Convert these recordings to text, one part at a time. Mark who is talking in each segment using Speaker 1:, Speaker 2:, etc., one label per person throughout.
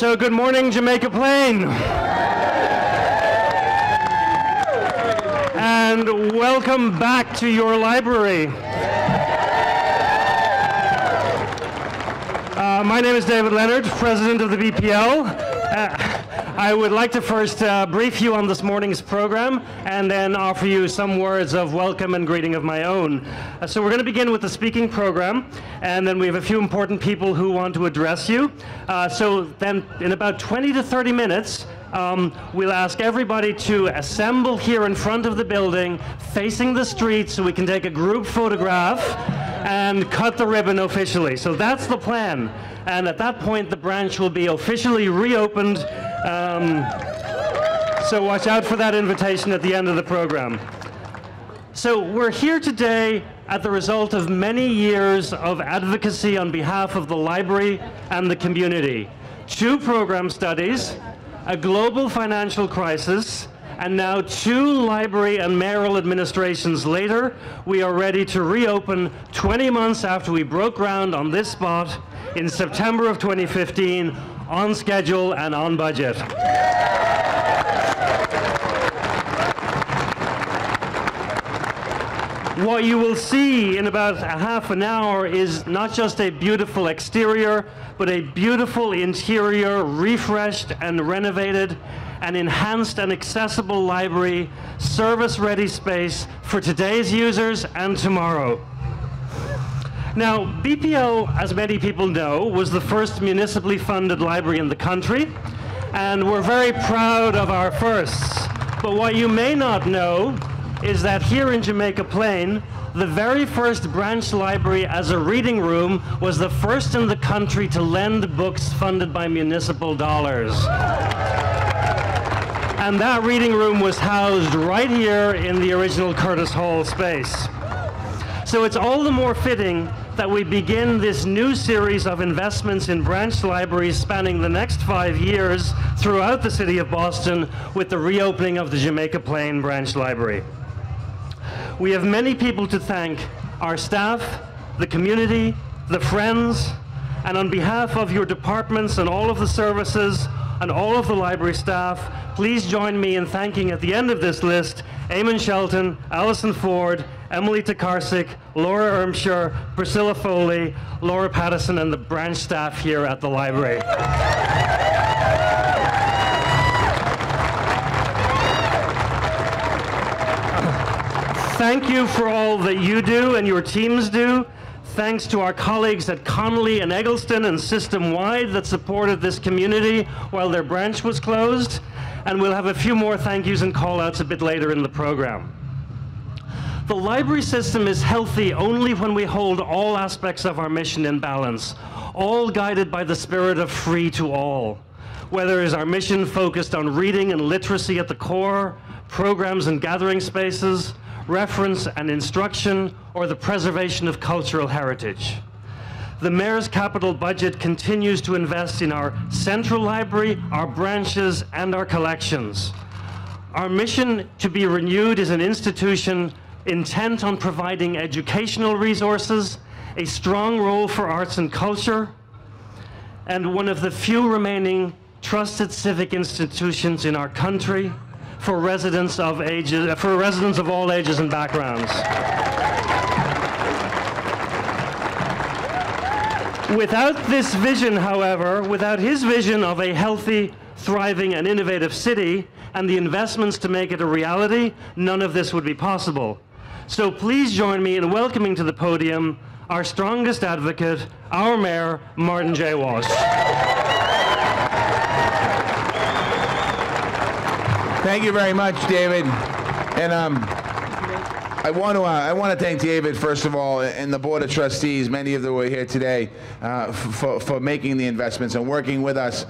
Speaker 1: So good morning, Jamaica Plain. And welcome back to your library. My name is David Leonard, President of the BPL. I would like to first brief you on this morning's program and then offer you some words of welcome and greeting of my own. So we're going to begin with the speaking program, and then we have a few important people who want to address you. So then in about 20 to 30 minutes, we'll ask everybody to assemble here in front of the building, facing the street, so we can take a group photograph and cut the ribbon officially. So that's the plan. And at that point, the branch will be officially reopened. So watch out for that invitation at the end of the program. So we're here today at the result of many years of advocacy on behalf of the library and the community. 2 program studies, a global financial crisis, and now 2 library and mayoral administrations later, we are ready to reopen 20 months after we broke ground on this spot in September of 2015, on schedule and on budget. What you will see in about a half an hour is not just a beautiful exterior, but a beautiful interior, refreshed and renovated, an enhanced and accessible library, service-ready space for today's users and tomorrow. Now, BPL, as many people know, was the first municipally funded library in the country, and we're very proud of our firsts. But what you may not know is that here in Jamaica Plain, the very first branch library as a reading room was the first in the country to lend books funded by municipal dollars. And that reading room was housed right here in the original Curtis Hall space. So it's all the more fitting that we begin this new series of investments in branch libraries spanning the next 5 years throughout the city of Boston with the reopening of the Jamaica Plain branch library. We have many people to thank: our staff, the community, the friends, and on behalf of your departments and all of the services and all of the library staff, please join me in thanking at the end of this list Eamon Shelton, Alison Ford, Emily Tokarczyk, Laura Ermshire, Priscilla Foley, Laura Pattison, and the branch staff here at the library. Thank you for all that you do and your teams do. Thanks to our colleagues at Connolly and Eggleston and system-wide that supported this community while their branch was closed. And we'll have a few more thank yous and call-outs a bit later in the program. The library system is healthy only when we hold all aspects of our mission in balance, all guided by the spirit of free to all. Whether is our mission focused on reading and literacy at the core, programs and gathering spaces, reference and instruction, or the preservation of cultural heritage. The Mayor's capital budget continues to invest in our central library, our branches, and our collections. Our mission to be renewed is an institution intent on providing educational resources, a strong role for arts and culture, and one of the few remaining trusted civic institutions in our country for residents of all ages and backgrounds. Without this vision, however, without his vision of a healthy, thriving, and innovative city and the investments to make it a reality, none of this would be possible. So please join me in welcoming to the podium our strongest advocate, our Mayor, Martin J. Walsh.
Speaker 2: Thank you very much, David. And I want to thank David, first of all, and the Board of Trustees, many of them were here today, for making the investments and working with us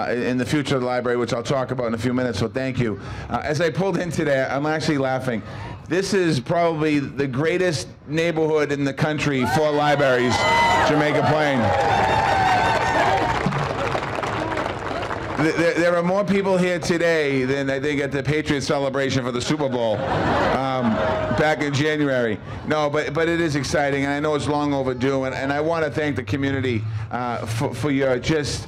Speaker 2: in the future of the library, which I'll talk about in a few minutes, so thank you. As I pulled in today, I'm actually laughing. This is probably the greatest neighborhood in the country for libraries, Jamaica Plain. There are more people here today than I think at the Patriots celebration for the Super Bowl back in January. No, but it is exciting, and I know it's long overdue, and I want to thank the community for your just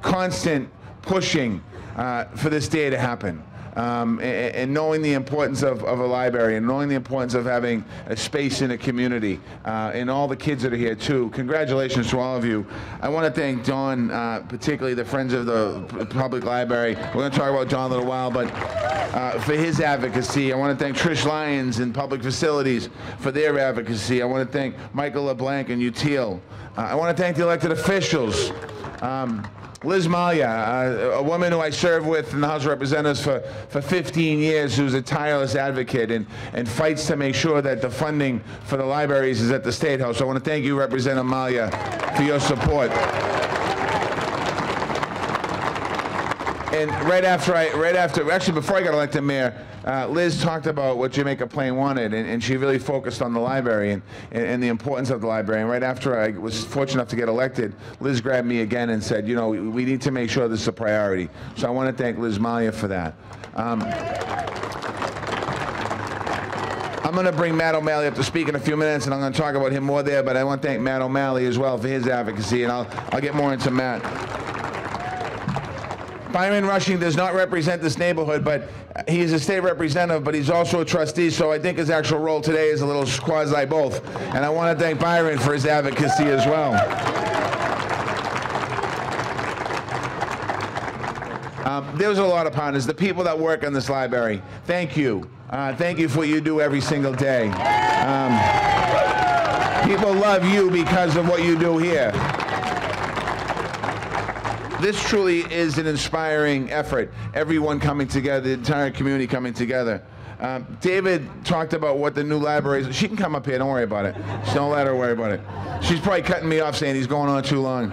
Speaker 2: constant pushing for this day to happen. And knowing the importance of a library, and knowing the importance of having a space in a community, and all the kids that are here too. Congratulations to all of you. I want to thank Don, particularly the Friends of the Public Library. We're going to talk about Don in a little while, but for his advocacy. I want to thank Trish Lyons and Public Facilities for their advocacy. I want to thank Michael LeBlanc and Util. I want to thank the elected officials. Liz Malia, a woman who I served with in the House of Representatives for 15 years, who's a tireless advocate and fights to make sure that the funding for the libraries is at the State House. So I want to thank you, Representative Malia, for your support. And actually before I got elected mayor, Liz talked about what Jamaica Plain wanted, and she really focused on the library and the importance of the library. And right after I was fortunate enough to get elected, Liz grabbed me again and said, you know, we need to make sure this is a priority. So I want to thank Liz Malia for that. I'm going to bring Matt O'Malley up to speak in a few minutes, and I'm going to talk about him more there, but I want to thank Matt O'Malley as well for his advocacy, and I'll get more into Matt. Byron Rushing does not represent this neighborhood, but he's a state representative, but he's also a trustee, so I think his actual role today is a little quasi both. And I want to thank Byron for his advocacy as well. There's a lot of partners, the people that work in this library. Thank you. Thank you for what you do every single day. People love you because of what you do here. This truly is an inspiring effort. Everyone coming together, the entire community coming together. David talked about what the new library is. She can come up here, don't worry about it. Don't let her worry about it. She's probably cutting me off saying he's going on too long.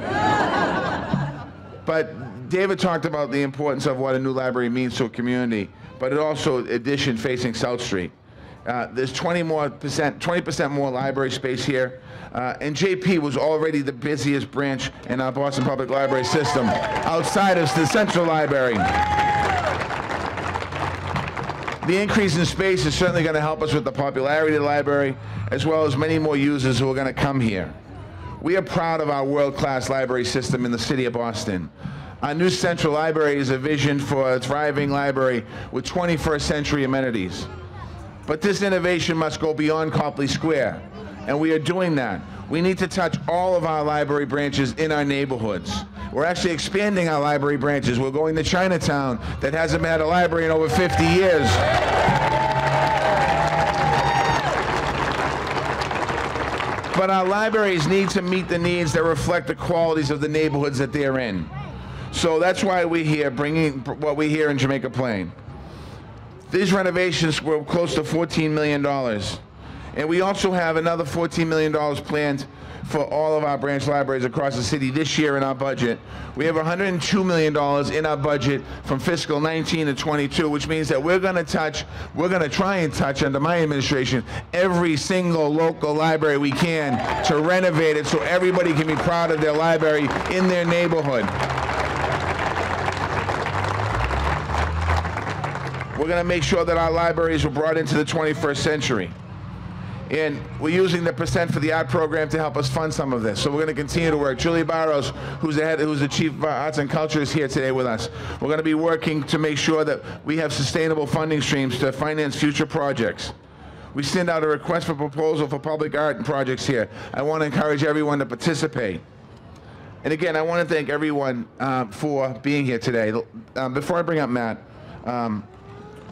Speaker 2: But David talked about the importance of what a new library means to a community, but it also addition facing South Street. There's 20% more library space here. And JP was already the busiest branch in our Boston Public Library system outside of the Central Library. The increase in space is certainly going to help us with the popularity of the library, as well as many more users who are going to come here. We are proud of our world-class library system in the city of Boston. Our new Central Library is a vision for a thriving library with 21st century amenities. But this innovation must go beyond Copley Square, and we are doing that. We need to touch all of our library branches in our neighborhoods. We're actually expanding our library branches. We're going to Chinatown that hasn't had a library in over 50 years. But our libraries need to meet the needs that reflect the qualities of the neighborhoods that they're in. So that's why we're here, bringing what we hear in Jamaica Plain. These renovations were close to $14 million. And we also have another $14 million planned for all of our branch libraries across the city this year in our budget. We have $102 million in our budget from fiscal 19 to 22, which means that we're going to try and touch under my administration every single local library we can to renovate it so everybody can be proud of their library in their neighborhood. We're going to make sure that our libraries are brought into the 21st century. And we're using the percent for the art program to help us fund some of this. So we're going to continue to work. Julie Barros, who's the Chief of Arts and Culture, is here today with us. We're going to be working to make sure that we have sustainable funding streams to finance future projects. We send out a request for proposal for public art projects here. I want to encourage everyone to participate. And again, I want to thank everyone for being here today. Before I bring up Matt,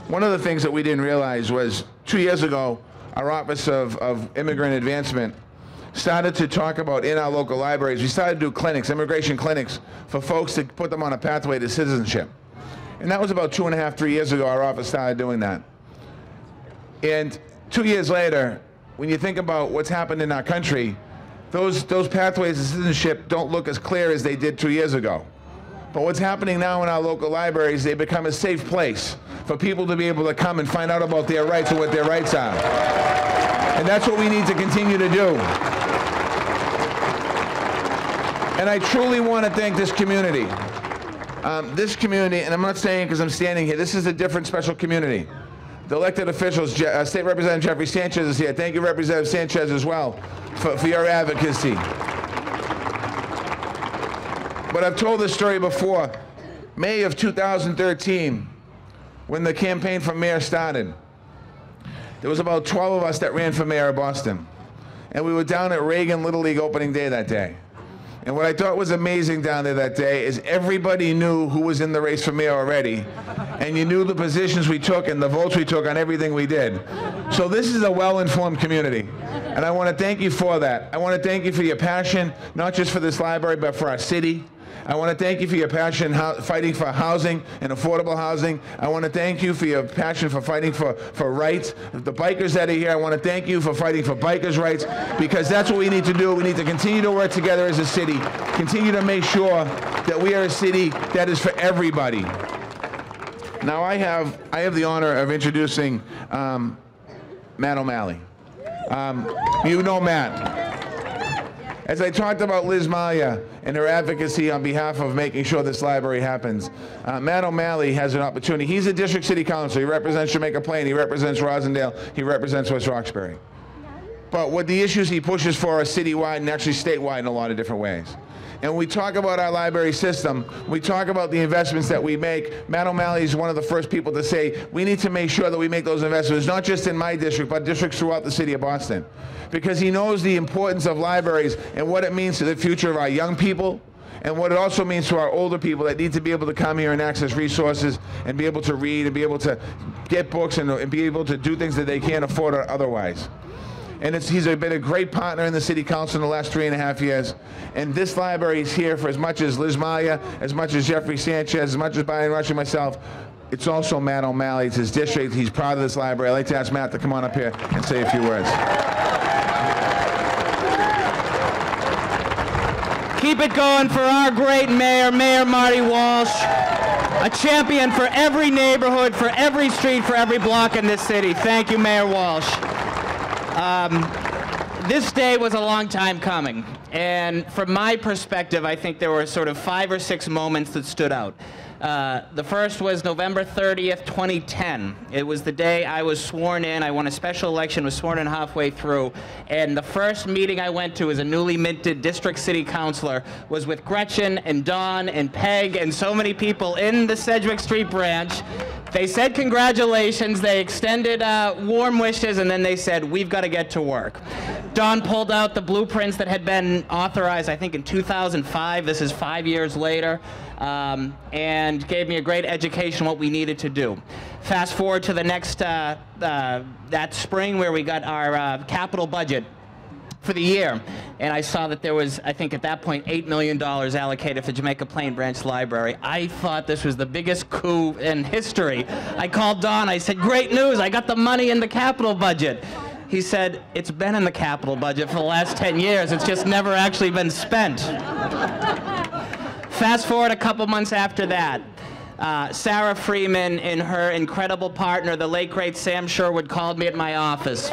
Speaker 2: one of the things that we didn't realize was 2 years ago, our Office of Immigrant Advancement started to talk about in our local libraries, we started to do clinics, immigration clinics, for folks to put them on a pathway to citizenship. And that was about 2.5, 3 years ago our office started doing that. And 2 years later, when you think about what's happened in our country, those pathways to citizenship don't look as clear as they did 2 years ago. But what's happening now in our local libraries, they become a safe place for people to be able to come and find out about their rights and what their rights are. And that's what we need to continue to do. And I truly want to thank this community. This community, and I'm not saying because I'm standing here, this is a different special community. The elected officials, State Representative Jeffrey Sanchez is here. Thank you, Representative Sanchez, as well, for your advocacy. But I've told this story before. May of 2013, when the campaign for mayor started, there was about 12 of us that ran for mayor of Boston. And we were down at Reagan Little League opening day that day. And what I thought was amazing down there that day is everybody knew who was in the race for mayor already. And you knew the positions we took and the votes we took on everything we did. So this is a well-informed community. And I want to thank you for that. I want to thank you for your passion, not just for this library, but for our city. I want to thank you for your passion fighting for housing and affordable housing. I want to thank you for your passion for fighting for rights. The bikers that are here, I want to thank you for fighting for bikers' rights, because that's what we need to do. We need to continue to work together as a city, continue to make sure that we are a city that is for everybody. Now I have the honor of introducing Matt O'Malley. You know Matt. As I talked about Liz Malia and her advocacy on behalf of making sure this library happens, Matt O'Malley has an opportunity. He's a district city councilor. He represents Jamaica Plain. He represents Rosendale. He represents West Roxbury. But what the issues he pushes for are citywide and actually statewide in a lot of different ways. And when we talk about our library system, we talk about the investments that we make. Matt O'Malley is one of the first people to say, we need to make sure that we make those investments, not just in my district, but districts throughout the city of Boston. Because he knows the importance of libraries and what it means to the future of our young people, and what it also means to our older people that need to be able to come here and access resources and be able to read and be able to get books and be able to do things that they can't afford otherwise. And he's been a great partner in the city council in the last 3.5 years. And this library is here for as much as Liz Malia, as much as Jeffrey Sanchez, as much as Brian Rush and myself. It's also Matt O'Malley. It's his district. He's proud of this library. I'd like to ask Matt to come on up here and say a few words.
Speaker 3: Keep it going for our great mayor, Mayor Marty Walsh, a champion for every neighborhood, for every street, for every block in this city. Thank you, Mayor Walsh. This day was a long time coming, and from my perspective, I think there were sort of 5 or 6 moments that stood out. The first was November 30th, 2010. It was the day I was sworn in. I won a special election, was sworn in halfway through, and the first meeting I went to as a newly minted district city councilor was with Gretchen and Don and Peg and so many people in the Sedgwick Street branch. They said congratulations, they extended warm wishes, and then they said, we've got to get to work. Don pulled out the blueprints that had been authorized, I think, in 2005. This is 5 years later. And gave me a great education on what we needed to do. Fast forward to the next, that spring where we got our capital budget for the year, and I saw that there was, I think at that point, $8 million allocated for Jamaica Plain Branch Library. I thought this was the biggest coup in history. I called Don, I said, great news, I got the money in the capital budget. He said, it's been in the capital budget for the last 10 years, it's just never actually been spent. Fast forward a couple months after that, Sarah Freeman and her incredible partner, the late great Sam Sherwood, called me at my office.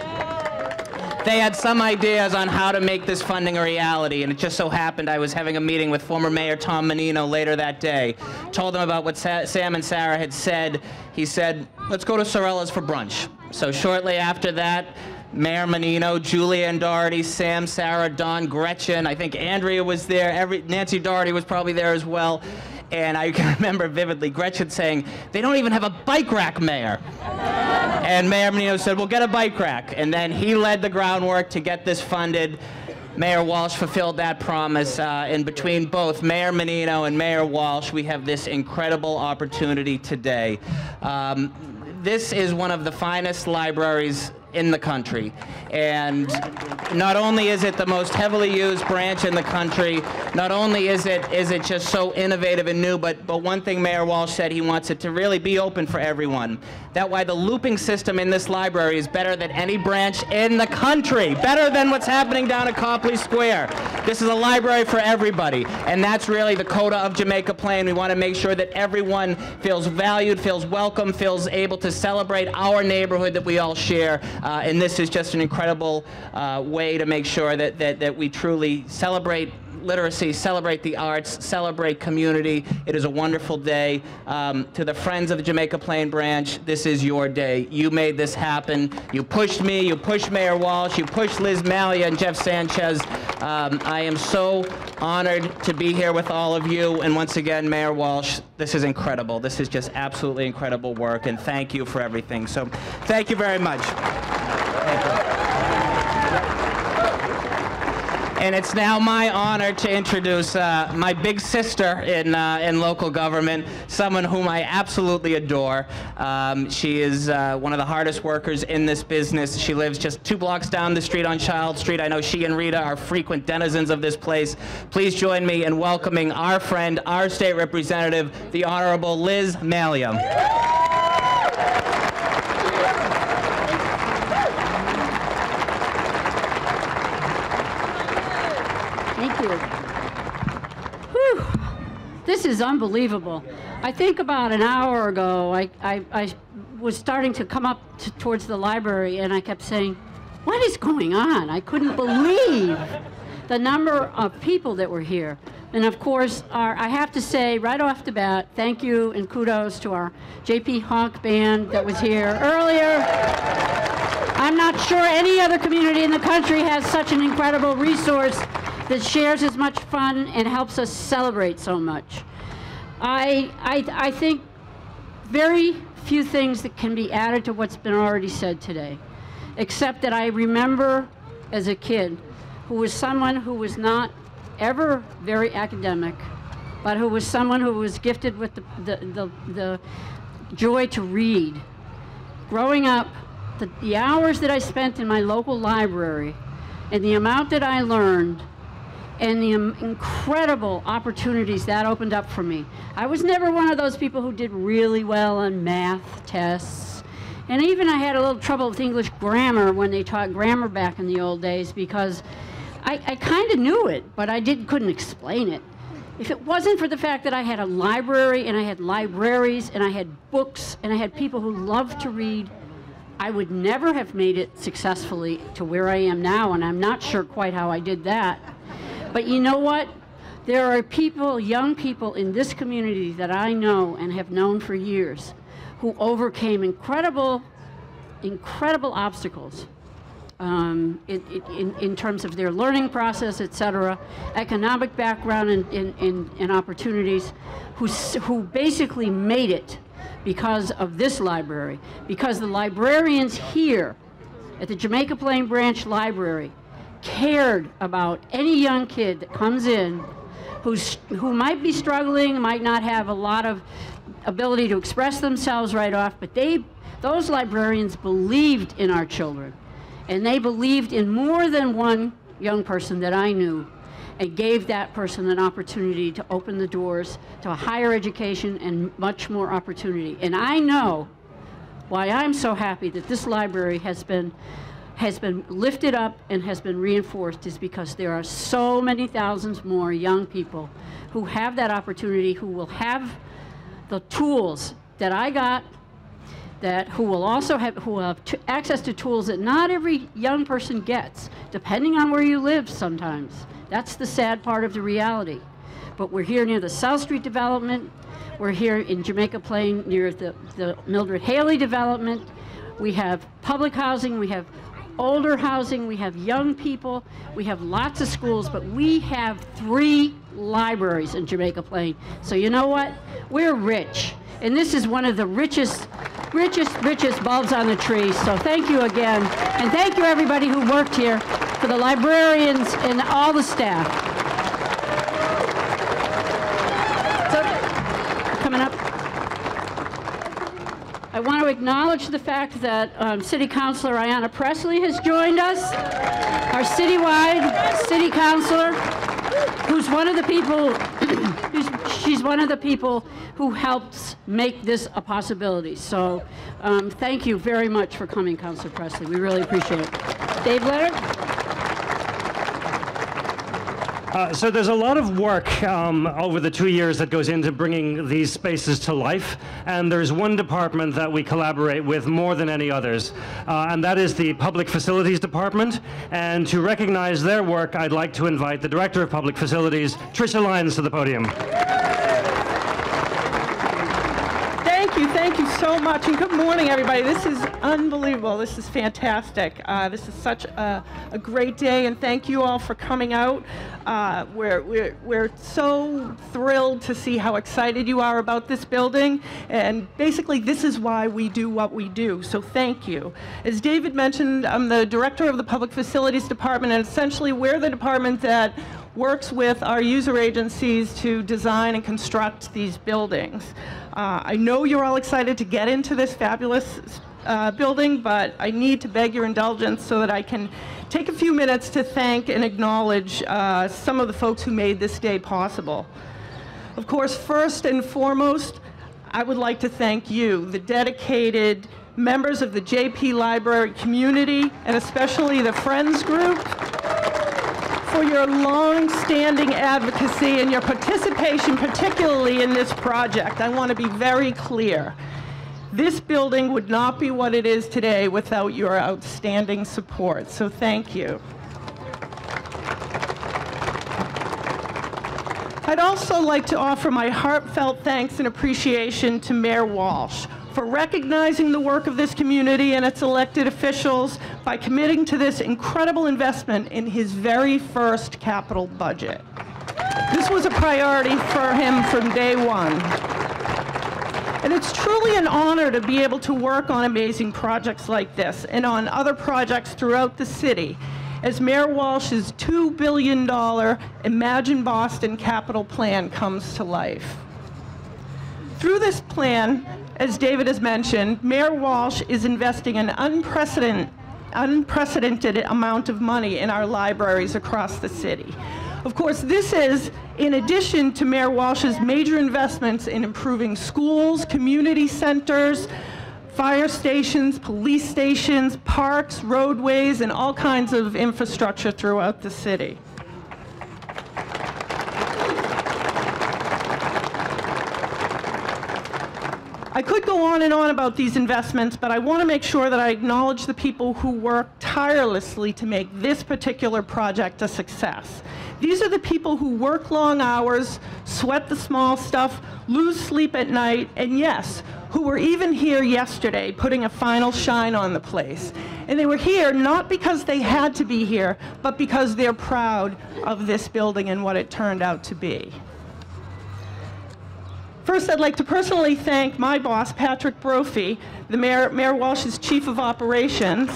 Speaker 3: They had some ideas on how to make this funding a reality, and it just so happened I was having a meeting with former Mayor Tom Menino later that day. Told him about what Sam and Sarah had said. He said, let's go to Sorella's for brunch. So shortly after that, Mayor Menino, Julianne Doherty, Sam, Sarah, Don, Gretchen, I think Andrea was there, Nancy Doherty was probably there as well. And I can remember vividly Gretchen saying, they don't even have a bike rack, Mayor. And Mayor Menino said, we'll get a bike rack. And then he led the groundwork to get this funded. Mayor Walsh fulfilled that promise. And between both Mayor Menino and Mayor Walsh, we have this incredible opportunity today. This is one of the finest libraries in the country. And not only is it the most heavily used branch in the country, not only is it just so innovative and new, but one thing Mayor Walsh said, he wants it to really be open for everyone. That's why the looping system in this library is better than any branch in the country, better than what's happening down at Copley Square. This is a library for everybody, and that's really the coda of Jamaica Plain. We want to make sure that everyone feels valued, feels welcome, feels able to celebrate our neighborhood that we all share. And this is just an incredible way to make sure that we truly celebrate literacy, celebrate the arts, celebrate community. It is a wonderful day. To the friends of the Jamaica Plain branch, this is your day. You made this happen. You pushed me, you pushed Mayor Walsh, you pushed Liz Malia and Jeff Sanchez. I am so honored to be here with all of you. And once again, Mayor Walsh, this is incredible. This is just absolutely incredible work, and thank you for everything. So thank you very much. Thank you. And it's now my honor to introduce my big sister in local government, someone whom I absolutely adore. She is one of the hardest workers in this business. She lives just 2 blocks down the street on Child Street. I know she and Rita are frequent denizens of this place. Please join me in welcoming our friend, our state representative, the Honorable Liz Malia.
Speaker 4: Whew. This is unbelievable. I think about an hour ago, I was starting to come up towards the library, and I kept saying, what is going on? I couldn't believe the number of people that were here. And of course, I have to say right off the bat, thank you and kudos to our JP Honk band that was here earlier. I'm not sure any other community in the country has such an incredible resource that shares as much fun and helps us celebrate so much. I think very few things that can be added to what's been already said today, except that I remember as a kid who was someone who was not ever very academic, but who was someone who was gifted with the joy to read. Growing up, the hours that I spent in my local library and the amount that I learned and the incredible opportunities that opened up for me. I was never one of those people who did really well on math tests. And even I had a little trouble with English grammar when they taught grammar back in the old days, because I kind of knew it, but I couldn't explain it. If it wasn't for the fact that I had a library and I had libraries and I had books and I had people who loved to read, I would never have made it successfully to where I am now, and I'm not sure quite how I did that. But you know what? There are people, young people in this community that I know and have known for years who overcame incredible obstacles in terms of their learning process, etc., economic background and opportunities, who basically made it because of this library, because the librarians here at the Jamaica Plain Branch Library cared about any young kid that comes in who might be struggling, might not have a lot of ability to express themselves right off, but those librarians believed in our children, and they believed in more than one young person that I knew, and gave that person an opportunity to open the doors to a higher education and much more opportunity. And I know why I'm so happy that this library has been lifted up and has been reinforced, is because there are so many thousands more young people who have that opportunity, who will have the tools that I got, who will have access to tools that not every young person gets, depending on where you live sometimes. That's the sad part of the reality. But we're here near the South Street development. We're here in Jamaica Plain near the Mildred Haley development. We have public housing, we have older housing, we have young people, we have lots of schools, but we have 3 libraries in Jamaica Plain. So you know what? We're rich. And this is one of the richest bulbs on the tree. So thank you again. And thank you everybody who worked here, for the librarians and all the staff. So, coming up. I want to acknowledge the fact that City Councilor Ayanna Presley has joined us, our citywide city councilor, who's one of the people, she's one of the people who helps make this a possibility. So thank you very much for coming, Councilor Presley. We really appreciate it. Dave Leonard.
Speaker 1: So there's a lot of work over the 2 years that goes into bringing these spaces to life, and there's one department that we collaborate with more than any others, and that is the Public Facilities Department. And to recognize their work, I'd like to invite the Director of Public Facilities, Tricia Lyons, to the podium.
Speaker 5: Thank you so much, and good morning, everybody. This is unbelievable. This is fantastic. This is such a great day, and thank you all for coming out. We're so thrilled to see how excited you are about this building, and basically this is why we do what we do, so thank you. As David mentioned, I'm the Director of the Public Facilities Department, and essentially we're the department that works with our user agencies to design and construct these buildings. I know you're all excited to get into this fabulous building, but I need to beg your indulgence so that I can take a few minutes to thank and acknowledge some of the folks who made this day possible. Of course, first and foremost, I would like to thank you, the dedicated members of the JP Library community, and especially the Friends Group, for your long-standing advocacy and your participation, particularly in this project. I want to be very clear. This building would not be what it is today without your outstanding support, so thank you. I'd also like to offer my heartfelt thanks and appreciation to Mayor Walsh for recognizing the work of this community and its elected officials by committing to this incredible investment in his very first capital budget. This was a priority for him from day one. And it's truly an honor to be able to work on amazing projects like this and on other projects throughout the city as Mayor Walsh's $2 billion Imagine Boston capital plan comes to life. Through this plan, as David has mentioned, Mayor Walsh is investing an unprecedented amount of money in our libraries across the city. Of course, this is in addition to Mayor Walsh's major investments in improving schools, community centers, fire stations, police stations, parks, roadways, and all kinds of infrastructure throughout the city. I could go on and on about these investments, but I want to make sure that I acknowledge the people who work tirelessly to make this particular project a success. These are the people who work long hours, sweat the small stuff, lose sleep at night, and yes, who were even here yesterday putting a final shine on the place. And they were here not because they had to be here, but because they're proud of this building and what it turned out to be. First, I'd like to personally thank my boss, Patrick Brophy, the Mayor Walsh's Chief of Operations.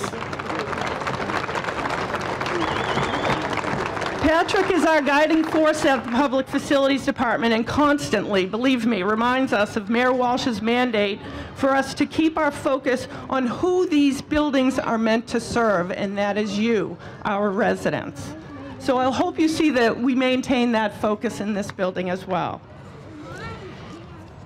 Speaker 5: Patrick is our guiding force at the Public Facilities Department and constantly, believe me, reminds us of Mayor Walsh's mandate for us to keep our focus on who these buildings are meant to serve, and that is you, our residents. So I hope you see that we maintain that focus in this building as well.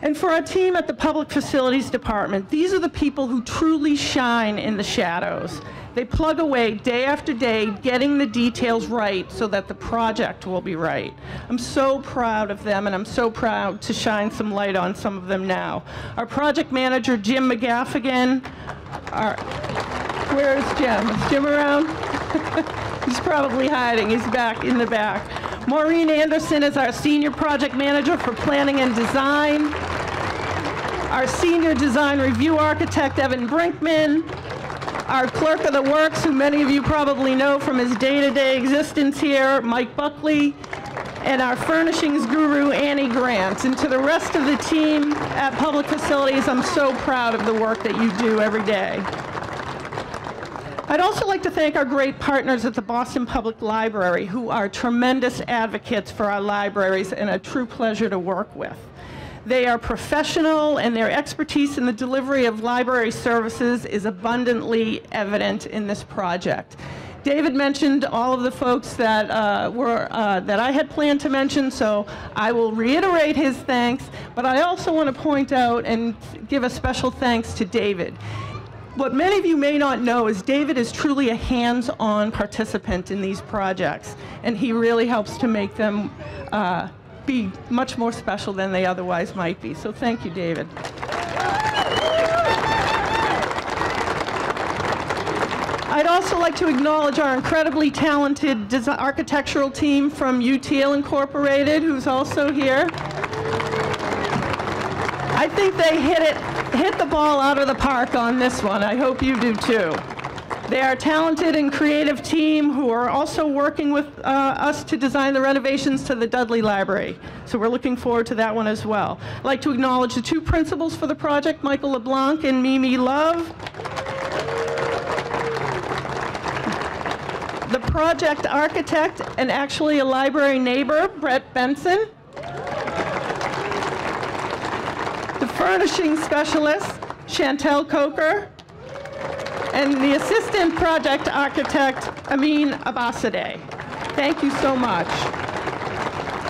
Speaker 5: And for our team at the Public Facilities Department, these are the people who truly shine in the shadows. They plug away day after day, getting the details right so that the project will be right. I'm so proud of them, and I'm so proud to shine some light on some of them now. Our project manager, Jim McGaffigan. Where is Jim? Is Jim around? He's probably hiding. He's back in the back. Maureen Anderson is our senior project manager for planning and design. Our senior design review architect, Evan Brinkman. Our clerk of the works, who many of you probably know from his day-to-day existence here, Mike Buckley. And our furnishings guru, Annie Grant. And to the rest of the team at Public Facilities, I'm so proud of the work that you do every day. I'd also like to thank our great partners at the Boston Public Library, who are tremendous advocates for our libraries and a true pleasure to work with. They are professional, and their expertise in the delivery of library services is abundantly evident in this project. David mentioned all of the folks that that I had planned to mention, so I will reiterate his thanks, but I also want to point out and give a special thanks to David. What many of you may not know is David is truly a hands-on participant in these projects, and he really helps to make them be much more special than they otherwise might be. So thank you, David. I'd also like to acknowledge our incredibly talented architectural team from UTL Incorporated, who's also here. I think they hit the ball out of the park on this one. I hope you do too. They are a talented and creative team who are also working with us to design the renovations to the Dudley Library. So we're looking forward to that one as well. I'd like to acknowledge the two principals for the project, Michael LeBlanc and Mimi Love. The project architect and actually a library neighbor, Brett Benson. The furnishing specialist, Chantel Coker. And the assistant project architect, Amin Abbasadeh. Thank you so much.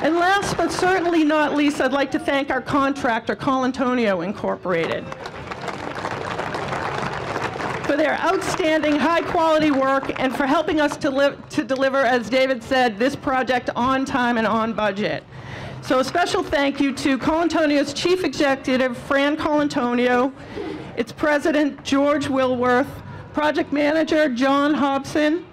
Speaker 5: And last but certainly not least, I'd like to thank our contractor, Colantonio Incorporated, for their outstanding high-quality work and for helping us to deliver, as David said, this project on time and on budget. So a special thank you to Colantonio's Chief Executive, Fran Colantonio, its President, George Wilworth, Project Manager, John Hobson,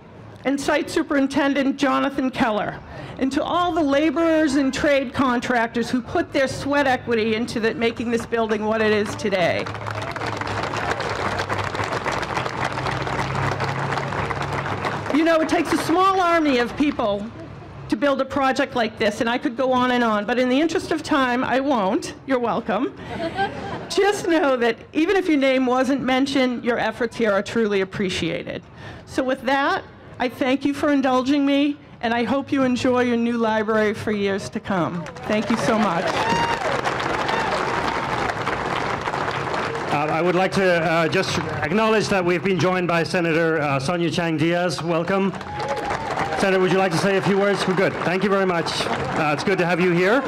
Speaker 5: and Site Superintendent, Jonathan Keller. And to all the laborers and trade contractors who put their sweat equity into making this building what it is today. You know, it takes a small army of people to build a project like this, and I could go on, but in the interest of time, I won't. You're welcome. Just know that even if your name wasn't mentioned, your efforts here are truly appreciated. So with that, I thank you for indulging me, and I hope you enjoy your new library for years to come. Thank you so much.
Speaker 1: I would like to just acknowledge that we've been joined by Senator Sonia Chang Diaz. Welcome. Senator, would you like to say a few words? We're good. Thank you very much. It's good to have you here.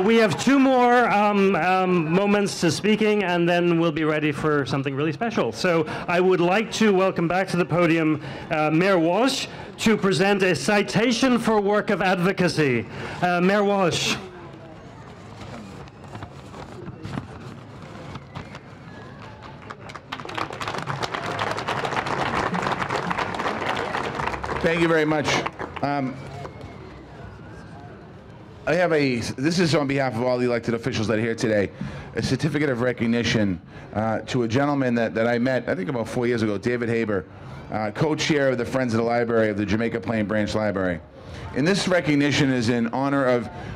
Speaker 1: We have two more moments to speaking, and then we'll be ready for something really special. So I would like to welcome back to the podium Mayor Walsh to present a citation for work of advocacy. Mayor Walsh.
Speaker 2: Thank you very much. This is on behalf of all the elected officials that are here today, a certificate of recognition to a gentleman that I met, I think about 4 years ago, David Haber, co-chair of the Friends of the Library of the Jamaica Plain Branch Library. And this recognition is in honor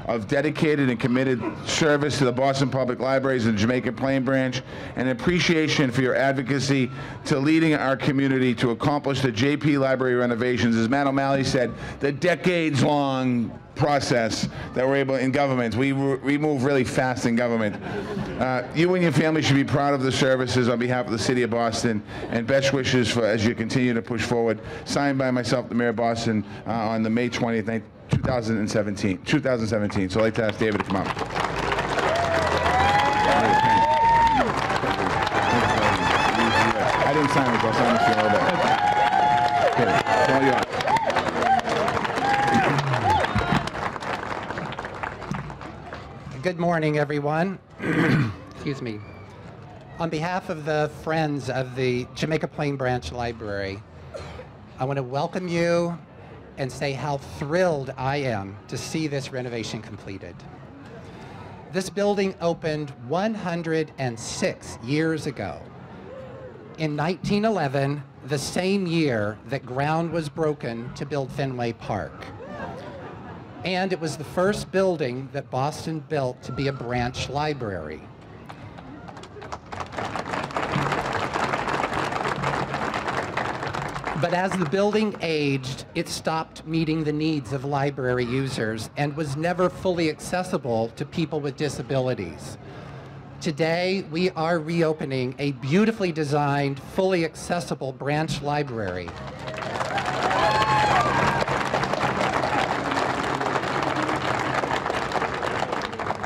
Speaker 2: of dedicated and committed service to the Boston Public Libraries and Jamaica Plain Branch, and appreciation for your advocacy to leading our community to accomplish the JP Library renovations. As Matt O'Malley said, the decades-long process that we're able in government. We move really fast in government. You and your family should be proud of the services on behalf of the City of Boston, and best wishes for as you continue to push forward. Signed by myself, the Mayor of Boston, on the May 20th, 2017. So I'd like to ask David to come up. I didn't sign it, I'll sign it for you a little bit. Here, it's all yours.
Speaker 6: Good morning, everyone. Excuse me. On behalf of the Friends of the Jamaica Plain Branch Library, I want to welcome you and say how thrilled I am to see this renovation completed. This building opened 106 years ago. In 1911, the same year that ground was broken to build Fenway Park. And it was the first building that Boston built to be a branch library. But as the building aged, it stopped meeting the needs of library users and was never fully accessible to people with disabilities. Today, we are reopening a beautifully designed, fully accessible branch library.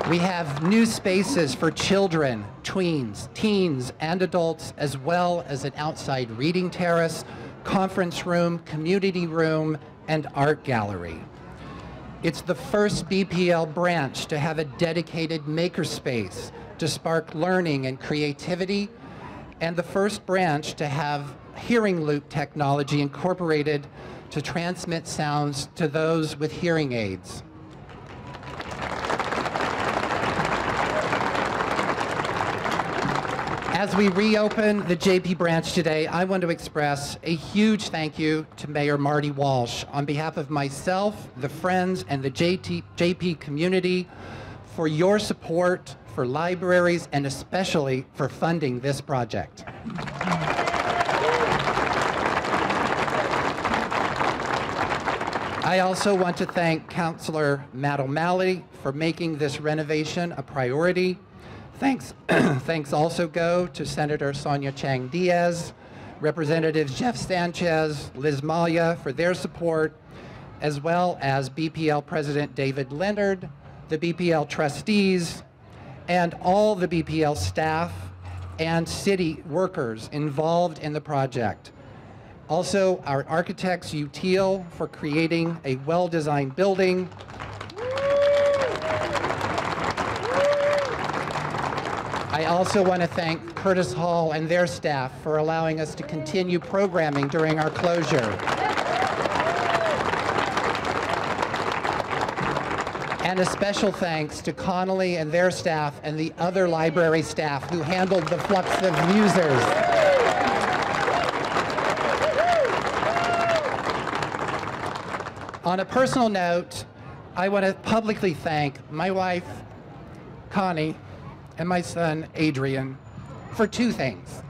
Speaker 6: We have new spaces for children, tweens, teens, and adults, as well as an outside reading terrace, conference room, community room, and art gallery. It's the first BPL branch to have a dedicated makerspace to spark learning and creativity, and the first branch to have hearing loop technology incorporated to transmit sounds to those with hearing aids. As we reopen the JP branch today, I want to express a huge thank you to Mayor Marty Walsh on behalf of myself, the Friends, and the JP community for your support for libraries and especially for funding this project. I also want to thank Councilor Matt O'Malley for making this renovation a priority. Thanks also go to Senator Sonia Chang Diaz, Representatives Jeff Sanchez, Liz Malia for their support, as well as BPL President David Leonard, the BPL trustees, and all the BPL staff and city workers involved in the project. Also, our architects, UTEAL, for creating a well-designed building. I also want to thank Curtis Hall and their staff for allowing us to continue programming during our closure. And a special thanks to Connolly and their staff and the other library staff who handled the flux of users. On a personal note, I want to publicly thank my wife, Connie, and my son, Adrian, for two things.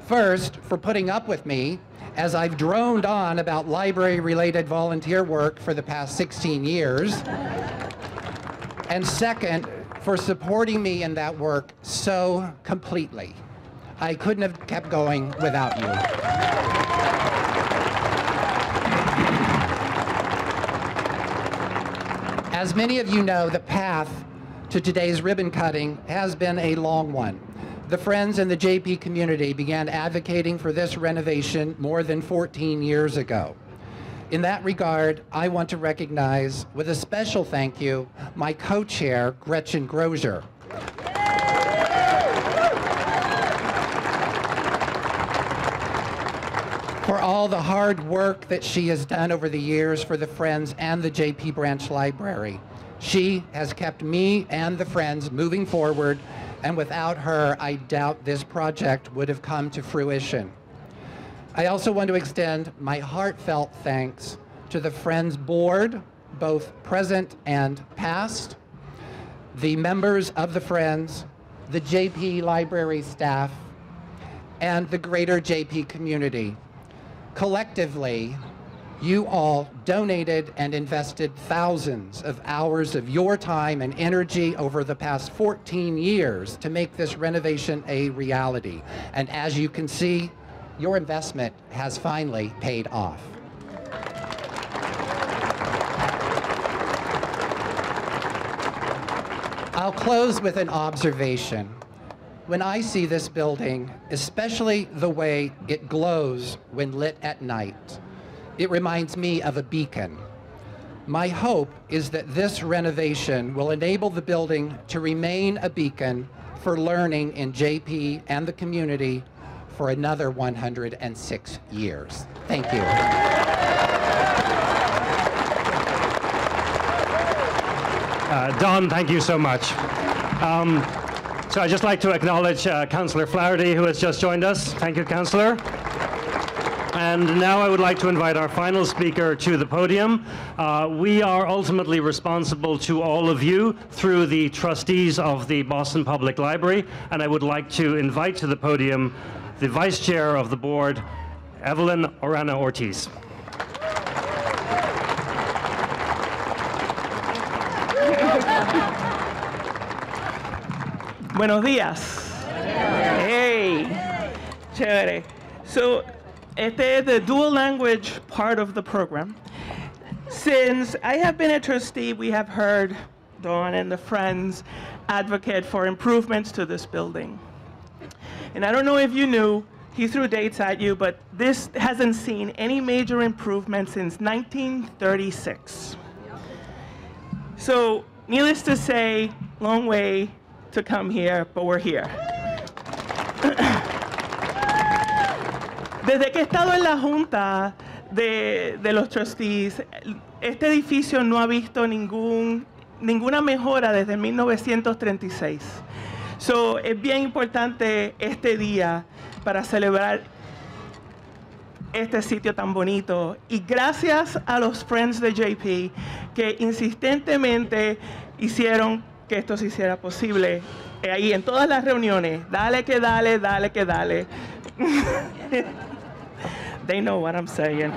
Speaker 6: First, for putting up with me as I've droned on about library-related volunteer work for the past 16 years. And second, for supporting me in that work so completely. I couldn't have kept going without you. As many of you know, the path to today's ribbon cutting has been a long one. The Friends and the JP community began advocating for this renovation more than 14 years ago. In that regard, I want to recognize, with a special thank you, my co-chair, Gretchen Grosier. For all the hard work that she has done over the years for the Friends and the JP Branch Library. She has kept me and the Friends moving forward, and without her, I doubt this project would have come to fruition. I also want to extend my heartfelt thanks to the Friends Board, both present and past, the members of the Friends, the JP Library staff, and the greater JP community. Collectively, you all donated and invested thousands of hours of your time and energy over the past 14 years to make this renovation a reality. And as you can see, your investment has finally paid off. I'll close with an observation. When I see this building, especially the way it glows when lit at night, it reminds me of a beacon. My hope is that this renovation will enable the building to remain a beacon for learning in JP and the community for another 106 years. Thank you.
Speaker 1: Don, thank you so much. So I'd just like to acknowledge Councillor Flaherty, who has just joined us. Thank you, Councillor. And now I would like to invite our final speaker to the podium. We are ultimately responsible to all of you through the trustees of the Boston Public Library, and I would like to invite to the podium the Vice Chair of the Board, Evelyn Orana-Ortiz.
Speaker 7: Buenos días. Hey. Chévere. So, este is the dual language part of the program. Since I have been a trustee, we have heard Dawn and the Friends advocate for improvements to this building. And I don't know if you knew, he threw dates at you, but this hasn't seen any major improvement since 1936. So, needless to say, long way to come here, but we're here. Desde que he estado en la Junta de los Trustees, este edificio no ha visto ninguna mejora desde 1936. So, es bien importante este día para celebrar este sitio tan bonito. Y gracias a los Friends de JP que insistentemente hicieron que esto se hiciera posible. Ahí en todas las reuniones, dale que dale, dale que dale. They know what I'm saying.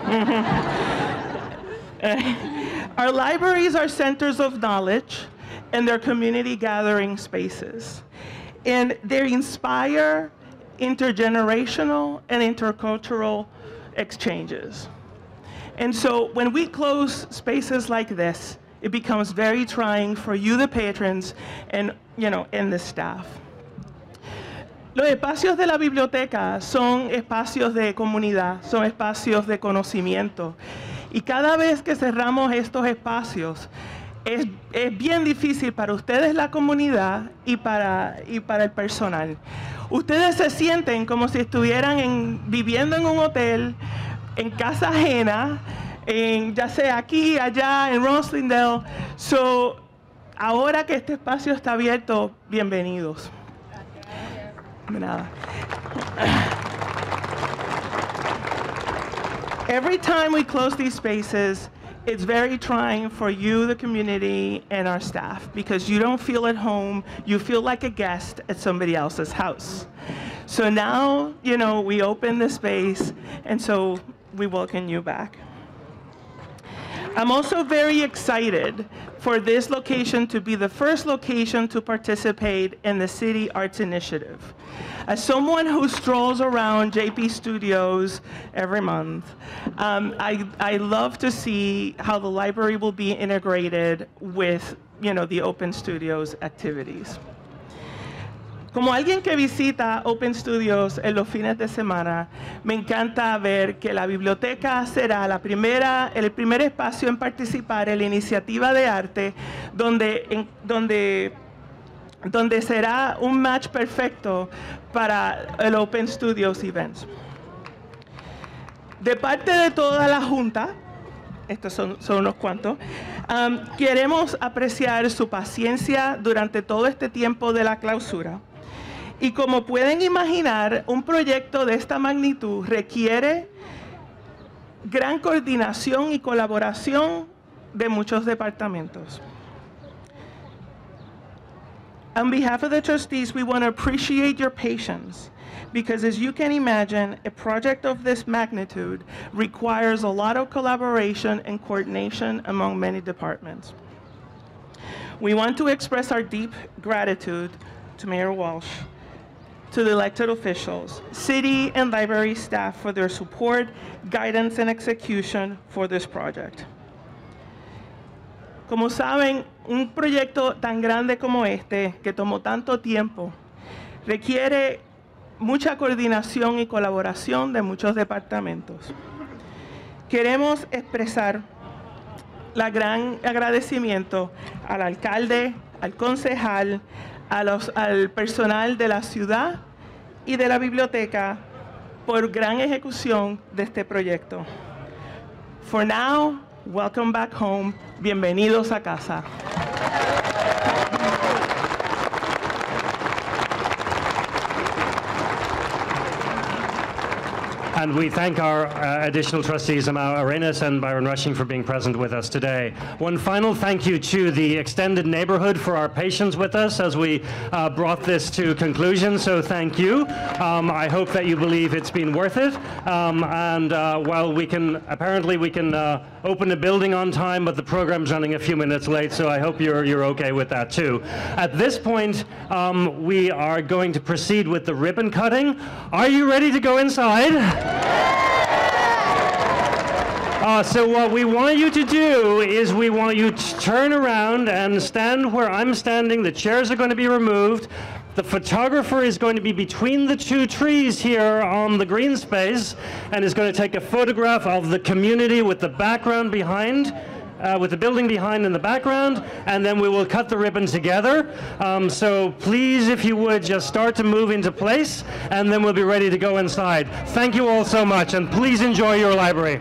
Speaker 7: Our libraries are centers of knowledge and they're community gathering spaces. And they inspire intergenerational and intercultural exchanges. And so when we close spaces like this, it becomes very trying for you, the patrons, and the staff. Los espacios de la biblioteca son espacios de comunidad, son espacios de conocimiento. Y cada vez que cerramos estos espacios, es bien difícil para ustedes, la comunidad, y para el personal. Ustedes se sienten como si estuvieran viviendo en un hotel, en casa ajena, ya sea aquí, allá, en Roslindale. So, ahora que este espacio está abierto, bienvenidos. De nada. Every time we close these spaces, it's very trying for you, the community, and our staff, because you don't feel at home. You feel like a guest at somebody else's house. So now, we open the space, and so we welcome you back. I'm also very excited for this location to be the first location to participate in the City Arts Initiative. As someone who strolls around JP Studios every month, I love to see how the library will be integrated with, the Open Studios activities. Como alguien que visita Open Studios en los fines de semana, me encanta ver que la biblioteca será el primer espacio en participar en la iniciativa de arte donde será un match perfecto para el Open Studios Events. De parte de toda la Junta, estos son unos cuantos, queremos apreciar su paciencia durante todo este tiempo de la clausura. Y como pueden imaginar, un proyecto de esta magnitud requiere gran coordinación y colaboración de muchos departamentos. On behalf of the trustees, we want to appreciate your patience, because as you can imagine, a project of this magnitude requires a lot of collaboration and coordination among many departments. We want to express our deep gratitude to Mayor Walsh, to the elected officials, city and library staff for their support, guidance, and execution for this project. Como saben, un proyecto tan grande como este, que tomó tanto tiempo, requiere mucha coordinación y colaboración de muchos departamentos. Queremos expresar el gran agradecimiento al alcalde, al concejal, al personal de la ciudad y de la biblioteca por gran ejecución de este proyecto. For now, welcome back home. Bienvenidos a casa.
Speaker 1: And we thank our additional trustees, Amau Arenas and Byron Rushing, for being present with us today. One final thank you to the extended neighborhood for our patience with us as we brought this to conclusion, so thank you. I hope that you believe it's been worth it. While we can open the building on time, but the program's running a few minutes late, so I hope you're okay with that too. At this point, we are going to proceed with the ribbon cutting. Are you ready to go inside? So what we want you to do is we want you to turn around and stand where I'm standing. The chairs are going to be removed. The photographer is going to be between the two trees here on the green space and is going to take a photograph of the community with the background behind, with the building behind in the background, and then we will cut the ribbon together. So please, if you would, just start to move into place, and then we'll be ready to go inside. Thank you all so much, and please enjoy your library.